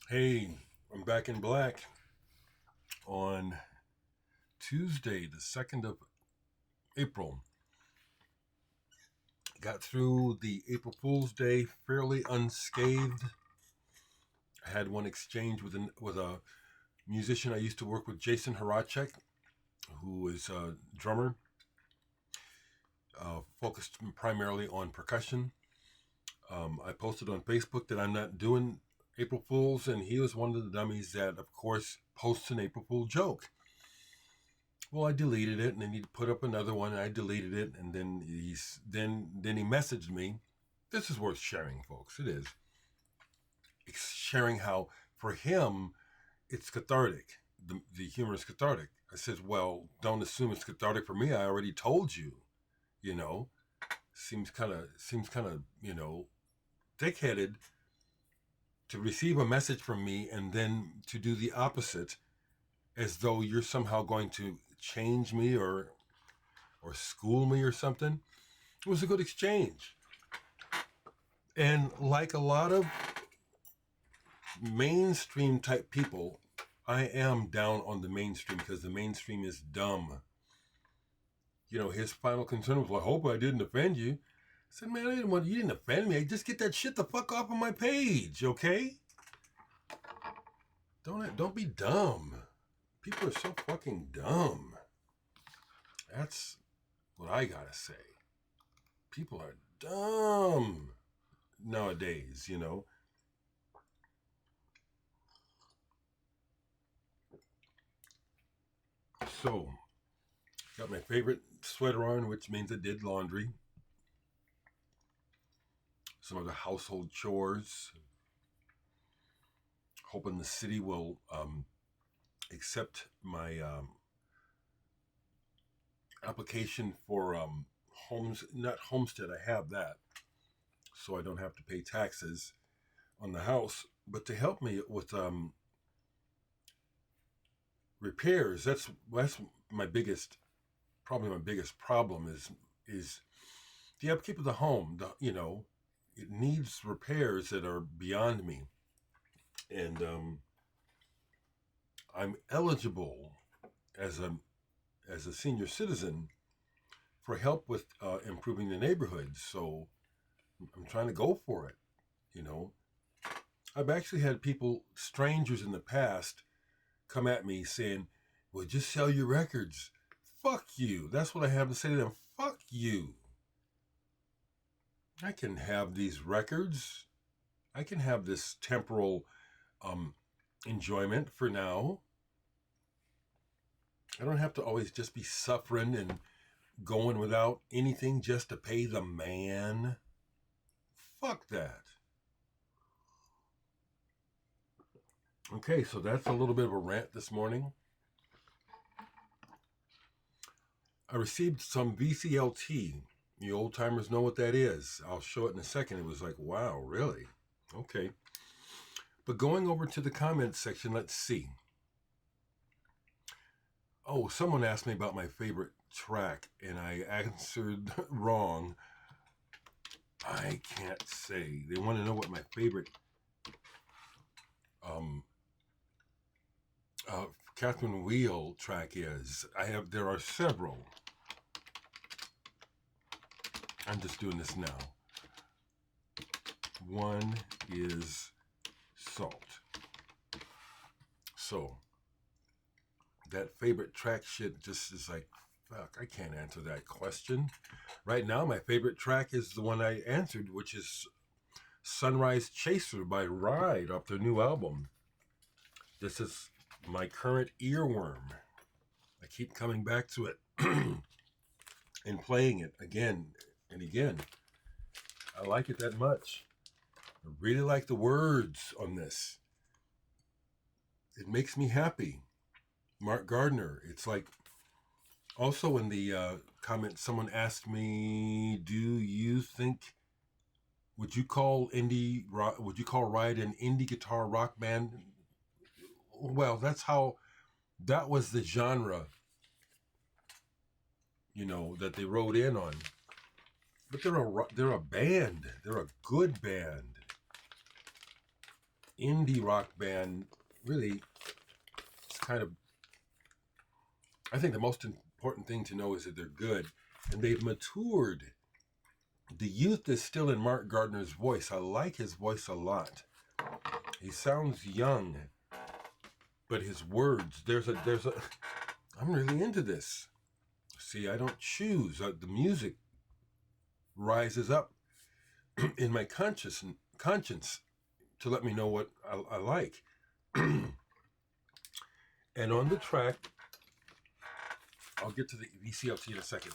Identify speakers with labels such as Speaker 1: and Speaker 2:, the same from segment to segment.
Speaker 1: Hey, I'm back in black on Tuesday, the 2nd of April. Got through the April Fool's Day fairly unscathed. I had one exchange with a musician I used to work with, Jason Horacek, who is a drummer, focused primarily on percussion. I posted on Facebook that I'm not doing April Fools, and he was one of the dummies that, of course, posts an April Fool joke. Well, I deleted it, and then he put up another one, and I deleted it, and then he messaged me. This is worth sharing, folks. It is sharing how for him it's cathartic. The humor is cathartic. I said, well, don't assume it's cathartic for me. I already told you. You know, seems kind of thick-headed to receive a message from me and then to do the opposite, as though you're somehow going to change me or school me or something. It was a good exchange. And like a lot of mainstream type people, I am down on the mainstream because the mainstream is dumb. His final concern was, well, I hope I didn't offend you. I said, man, you didn't offend me. Just get that shit the fuck off of my page, okay? Don't be dumb. People are so fucking dumb. That's what I gotta say. People are dumb nowadays. So, got my favorite sweater on, which means I did laundry. Some of the household chores. Hoping the city will accept my application for homes, not homestead. I have that, so I don't have to pay taxes on the house. But to help me with repairs, that's my biggest, probably my biggest problem is the upkeep of the home. It needs repairs that are beyond me, and I'm eligible as a senior citizen for help with improving the neighborhood. So I'm trying to go for it. You know, I've actually had people, strangers in the past, come at me saying, "Well, just sell your records." Fuck you. That's what I have to say to them. Fuck you. I can have these records. I can have this temporal um, enjoyment for now. I don't have to always just be suffering and going without anything just to pay the man. Fuck that. Okay, so that's a little bit of a rant this morning. I received some VCLT. You old timers know what that is. I'll show it in a second. It was like, wow, really? Okay. But going over to the comments section, let's see. Oh, someone asked me about my favorite track, and I answered wrong. I can't say. They want to know what my favorite um, Catherine Wheel track is. There are several. I'm just doing this now. One is Salt. So that favorite track shit just is like, fuck, I can't answer that question. Right now, my favorite track is the one I answered, which is Sunrise Chaser by Ride off their new album. This is my current earworm. I keep coming back to it and playing it again and again. I like it that much. I really like the words on this. It makes me happy. Mark Gardner. It's like, also in the comment, someone asked me, "Do you think would you call Ride an indie guitar rock band?" Well, that was the genre, that they wrote in on. But they're a band. They're a good band. indie rock band. Really, it's kind of, I think the most important thing to know is that they're good and they've matured. The youth is still in Mark Gardner's voice. I like his voice a lot. He sounds young, but his words, I'm really into this. See, I don't choose. The music rises up in my conscience to let me know what I like. And on the track, I'll get to the VCLT in a second.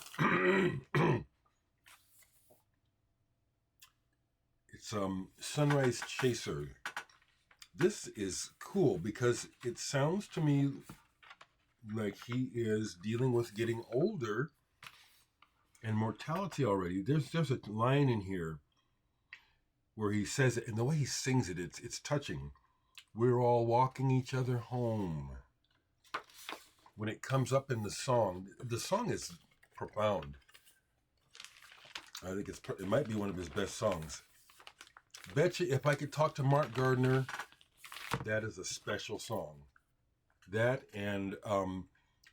Speaker 1: It's Sunrise Chaser. This is cool because it sounds to me like he is dealing with getting older and mortality already. There's a line in here where he says it, and the way he sings it, it's touching. We're all walking each other home. When it comes up in the song is profound. I think it might be one of his best songs. Bet you if I could talk to Mark Gardner, that is a special song. That and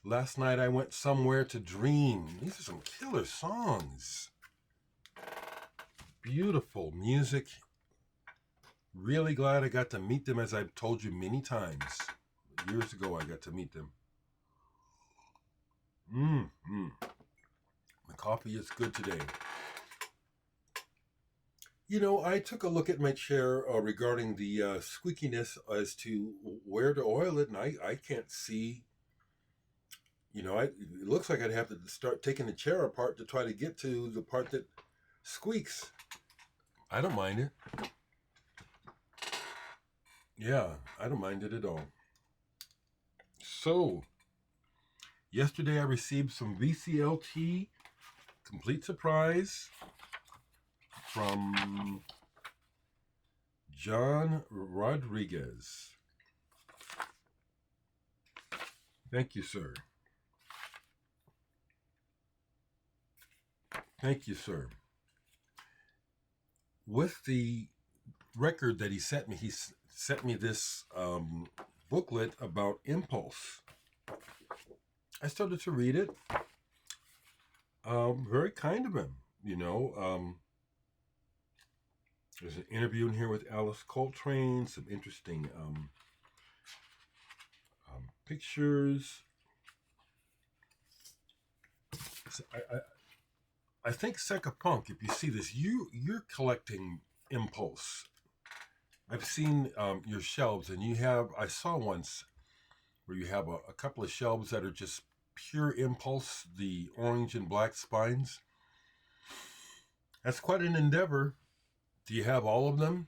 Speaker 1: Last Night I Went Somewhere to Dream. These are some killer songs. Beautiful music. Really glad I got to meet them, as I've told you many times. Years ago I got to meet them. The coffee is good today. You know, I took a look at my chair regarding the squeakiness as to where to oil it, and I can't see. You know, it looks like I'd have to start taking the chair apart to try to get to the part that squeaks. I don't mind it. Yeah, I don't mind it at all. So, yesterday I received some VCLT, complete surprise, from John Rodriguez. Thank you, sir. Thank you, sir. With the record that he sent me this booklet about impulse. I started to read it. Very kind of him, you know. There's an interview in here with Alice Coltrane, some interesting pictures. So I think Secca Punk, if you see this, you're collecting impulse. I've seen your shelves, and I saw once where you have a couple of shelves that are just pure impulse, the orange and black spines. That's quite an endeavor. Do you have all of them?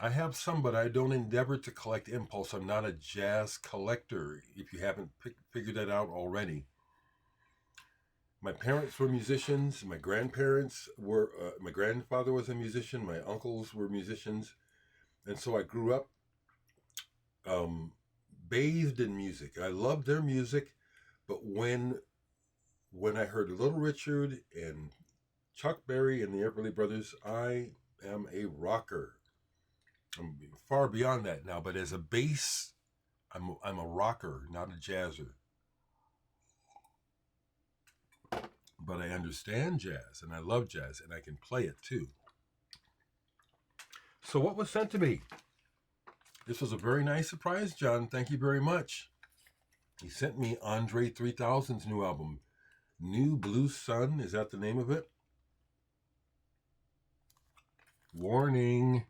Speaker 1: I have some, but I don't endeavor to collect impulse. I'm not a jazz collector, if you haven't figured that out already. My parents were musicians. My grandparents were, my grandfather was a musician. My uncles were musicians. And so I grew up bathed in music. I loved their music, but when I heard Little Richard and Chuck Berry and the Everly Brothers, I am a rocker. I'm far beyond that now, but as a bass, I'm a rocker, not a jazzer. But I understand jazz, and I love jazz, and I can play it too. So what was sent to me? This was a very nice surprise, John. Thank you very much. He sent me Andre 3000's new album, New Blue Sun. Is that the name of it? Warning.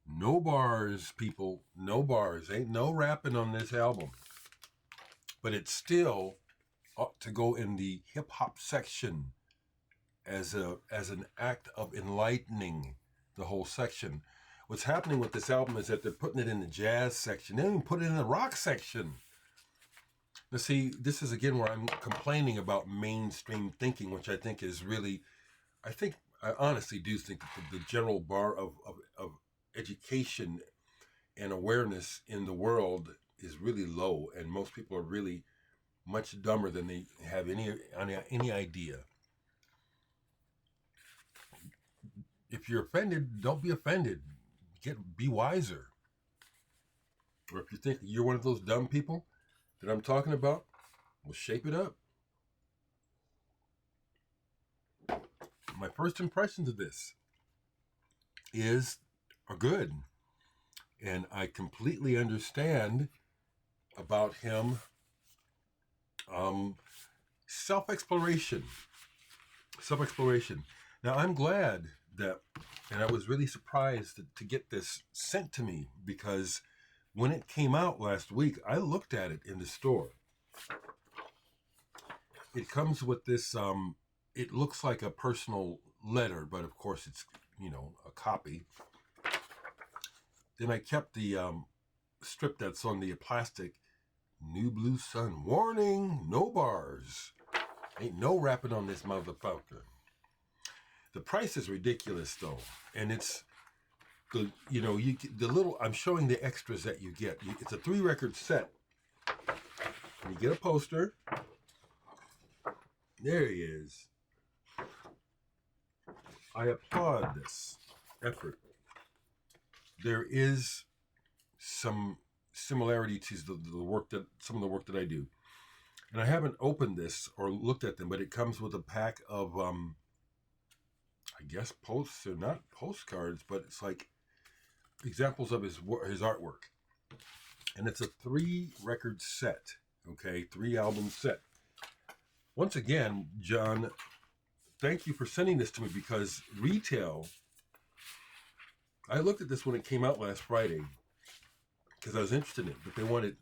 Speaker 1: No bars, people. No bars. Ain't no rapping on this album. But it still ought to go in the hip-hop section as an act of enlightening the whole section. What's happening with this album is that they're putting it in the jazz section. They even put it in the rock section. Now see, this is again where I'm complaining about mainstream thinking, which I think is really, I honestly do think that the general bar of education and awareness in the world is really low, and most people are really much dumber than they have any idea. If you're offended, don't be offended. Be wiser. Or if you think you're one of those dumb people that I'm talking about, well, shape it up. My first impressions of this are good. And I completely understand about him. Self-exploration. Now, I'm glad that, and I was really surprised to get this sent to me, because when it came out last week, I looked at it in the store. It comes with this, it looks like a personal letter, but of course it's, a copy. Then I kept the strip that's on the plastic. New Blue Sun. Warning, no bars. Ain't no rapping on this motherfucker. The price is ridiculous though. And it's the, the little, I'm showing the extras that you get. It's a 3-record set. You get a poster. There he is. I applaud this effort. There is some similarity to the work that some of the work that I do, and I haven't opened this or looked at them, but it comes with a pack of I guess posts. They're not postcards, but it's like examples of his artwork, and it's a 3-record set. Okay, 3-album set. Once again, John, thank you for sending this to me, because retail, I looked at this when it came out last Friday because I was interested in it, but they want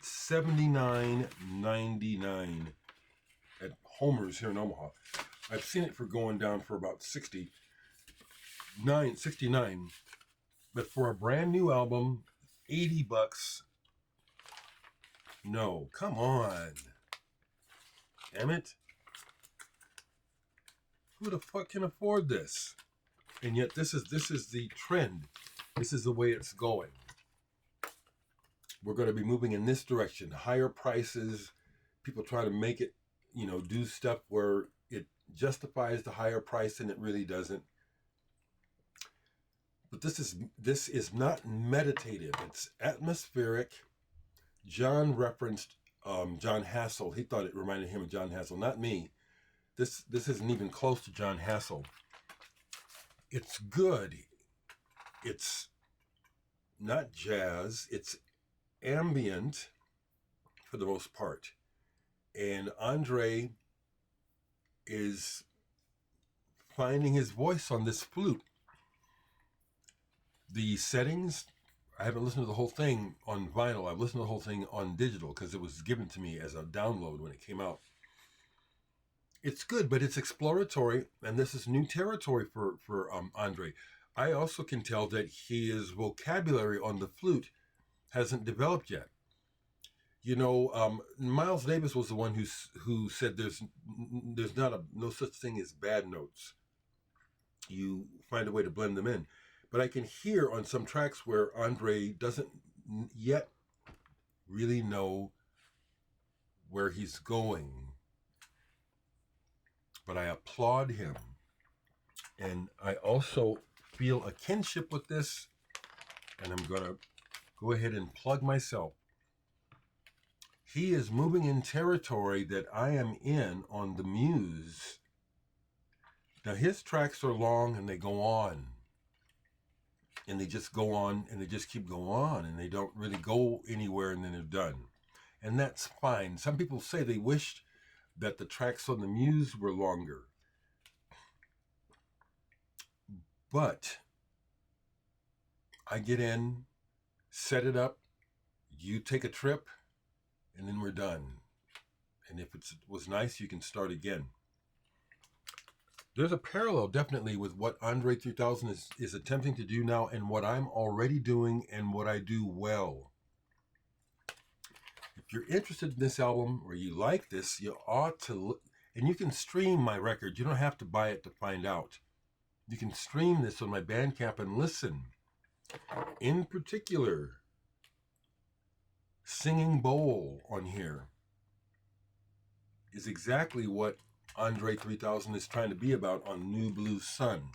Speaker 1: $79.99 at Homer's here in Omaha. I've seen it for going down for about $69, but for a brand new album, $80. No, come on, damn it! Who the fuck can afford this? And yet this is the trend. This is the way it's going. We're going to be moving in this direction. Higher prices. People try to make it, do stuff where it justifies the higher price and it really doesn't. But this is not meditative. It's atmospheric. John referenced John Hassel. He thought it reminded him of John Hassel, not me. This isn't even close to John Hassel. It's good. It's not jazz. It's ambient for the most part. And Andre is finding his voice on this flute. The settings, I haven't listened to the whole thing on vinyl. I've listened to the whole thing on digital because it was given to me as a download when it came out. It's good, but it's exploratory, and this is new territory for Andre. I also can tell that his vocabulary on the flute hasn't developed yet. Miles Davis was the one who said there's no such thing as bad notes. You find a way to blend them in. But I can hear on some tracks where Andre doesn't yet really know where he's going. But I applaud him. And I also feel a kinship with this. And I'm going to go ahead and plug myself. He is moving in territory that I am in on the Muse. Now, his tracks are long and they go on. And they just go on and they just keep going on. And they don't really go anywhere and then they're done. And that's fine. Some people say they wished that the tracks on the Muse were longer. But I get in, set it up, you take a trip, and then we're done. And if it was nice, you can start again. There's a parallel definitely with what Andre 3000 is attempting to do now and what I'm already doing and what I do well. If you're interested in this album or you like this, you ought to look, and you can stream my record. You don't have to buy it to find out. You can stream this on my Bandcamp and listen. In particular, Singing Bowl on here is exactly what Andre 3000 is trying to be about on New Blue Sun.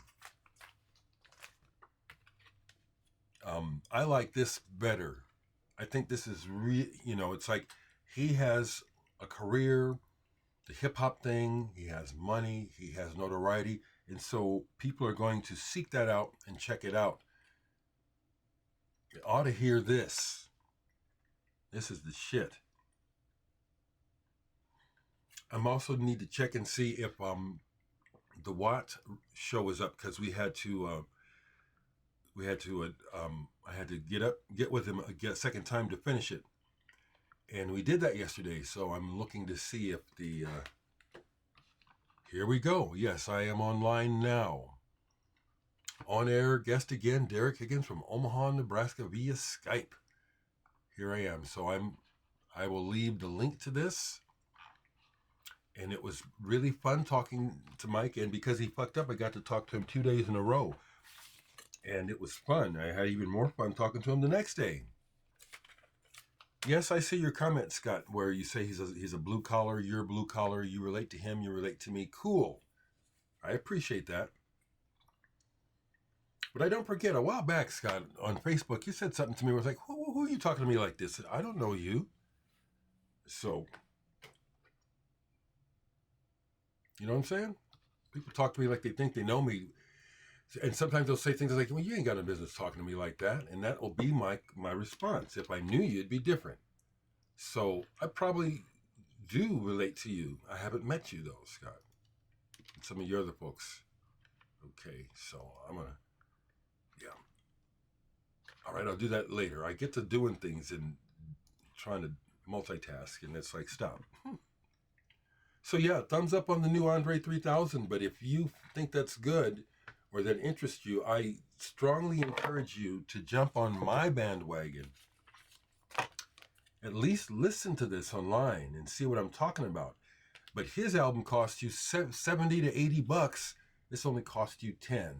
Speaker 1: I like this better. I think this is it's like he has a career, the hip hop thing, he has money, he has notoriety, and so people are going to seek that out and check it out. You ought to hear this. This is the shit. I'm also need to check and see if the Watt show is up because I had to get with him a second time to finish it, and we did that yesterday. So I'm looking to see if the here we go. Yes, I am online now. On air guest again, Dereck Higgins from Omaha, Nebraska via Skype. Here I am. So I will leave the link to this. And it was really fun talking to Mike. And because he fucked up, I got to talk to him 2 days in a row. And it was fun. I had even more fun talking to him the next day. Yes, I see your comment, Scott, where you say he's a blue collar, you're blue collar, you relate to him, you relate to me. Cool. I appreciate that. But I don't forget, a while back, Scott, on Facebook, you said something to me where I was like, who are you talking to me like this? I don't know you. So, you know what I'm saying? People talk to me like they think they know me. And sometimes they'll say things like, well, you ain't got no business talking to me like that. And that will be my response. If I knew you, it'd be different. So I probably do relate to you. I haven't met you, though, Scott. And some of your other folks. Okay, so I'm going to, yeah. All right, I'll do that later. I get to doing things and trying to multitask, and it's like, stop. So yeah, thumbs up on the new Andre 3000. But if you think that's good or that interests you, I strongly encourage you to jump on my bandwagon. At least listen to this online and see what I'm talking about. But his album cost you 70 to 80 bucks. This only cost you 10.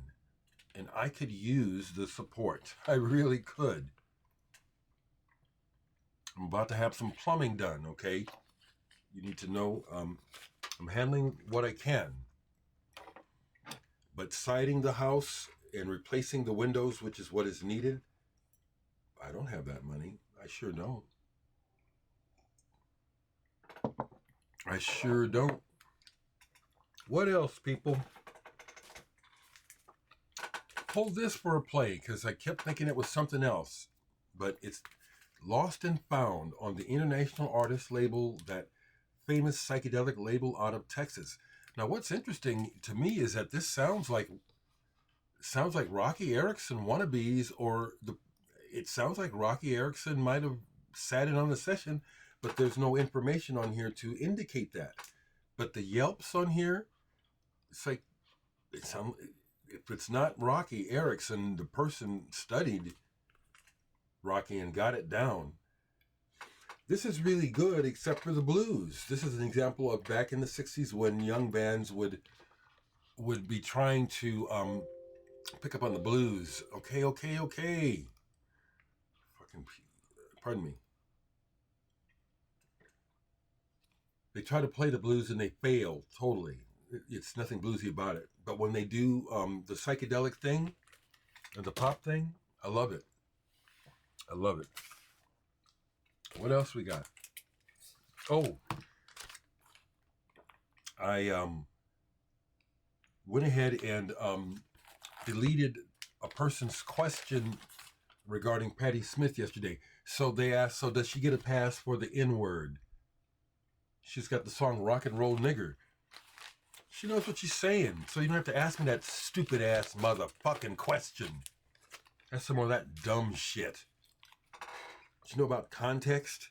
Speaker 1: And I could use the support. I really could. I'm about to have some plumbing done, okay? You need to know I'm handling what I can. But siding the house and replacing the windows, which is what is needed, I don't have that money. I sure don't. I sure don't. What else, people? Hold this for a play, because I kept thinking it was something else. But it's Lost and Found on the International Artist label, that famous psychedelic label out of Texas. Now, what's interesting to me is that this sounds like Rocky Erickson wannabes, or it sounds like Rocky Erickson might have sat in on the session, but there's no information on here to indicate that. But the Yelps on here, it's like, if it's not Rocky Erickson, the person studied Rocky and got it down. This is really good, except for the blues. This is an example of back in the 60s when young bands would be trying to pick up on the blues. Okay. Pardon me. They try to play the blues and they fail totally. It's nothing bluesy about it. But when they do the psychedelic thing and the pop thing, I love it. I love it. What else we got? Oh, I went ahead and deleted a person's question regarding Patti Smith yesterday. So they asked, so does she get a pass for the N-word? She's got the song Rock and Roll Nigger. She knows what she's saying, so you don't have to ask me that stupid ass motherfucking question. That's some more of that dumb shit. Do you know about context?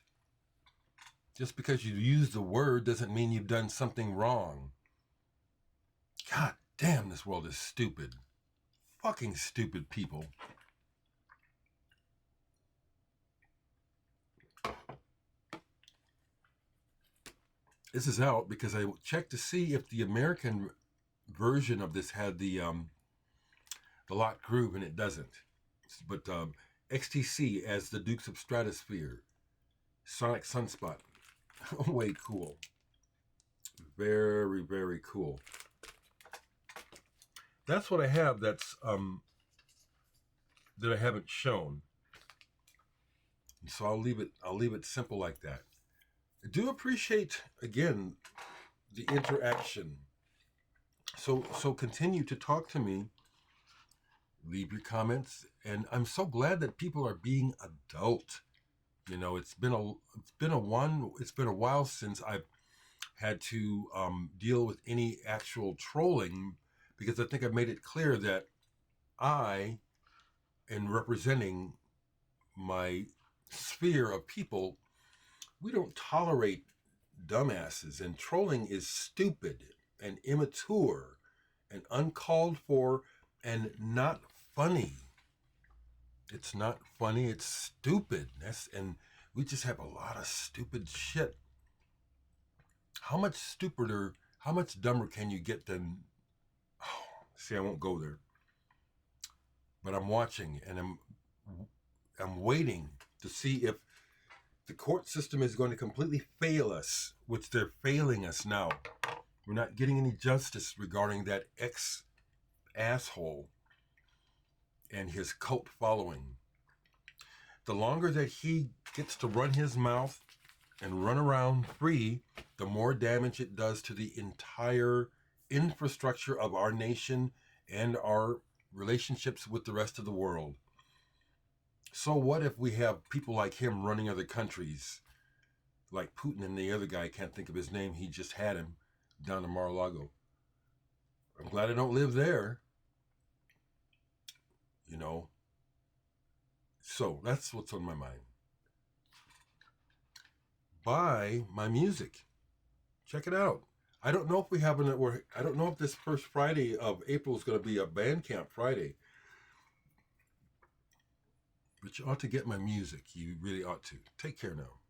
Speaker 1: Just because you use the word doesn't mean you've done something wrong. God damn, this world is stupid. Fucking stupid people. This is out because I checked to see if the American version of this had the locked groove, and it doesn't. But XTC as the Dukes of Stratosphere, Sonic Sunspot, way cool. Very, very cool. That's what I have. That's that I haven't shown. So I'll leave it simple like that. I do appreciate again the interaction. So continue to talk to me, leave your comments, and I'm so glad that people are being adult. You know, it's been a while since I've had to deal with any actual trolling, because I think I've made it clear that I, in representing my sphere of people, we don't tolerate dumbasses, and trolling is stupid and immature and uncalled for and not funny. It's not funny, it's stupid. And we just have a lot of stupid shit. How much stupider, how much dumber can you get than, oh, see, I won't go there. But I'm watching and I'm waiting to see if the court system is going to completely fail us, which they're failing us now. We're not getting any justice regarding that ex-asshole and his cult following. The longer that he gets to run his mouth and run around free, the more damage it does to the entire infrastructure of our nation and our relationships with the rest of the world. So what if we have people like him running other countries, like Putin and the other guy, I can't think of his name, he just had him down in Mar-a-Lago. I'm glad I don't live there, you know. So that's what's on my mind. Buy my music. Check it out. I don't know if we have I don't know if this first Friday of April is going to be a Bandcamp Friday. But you ought to get my music. You really ought to. Take care now.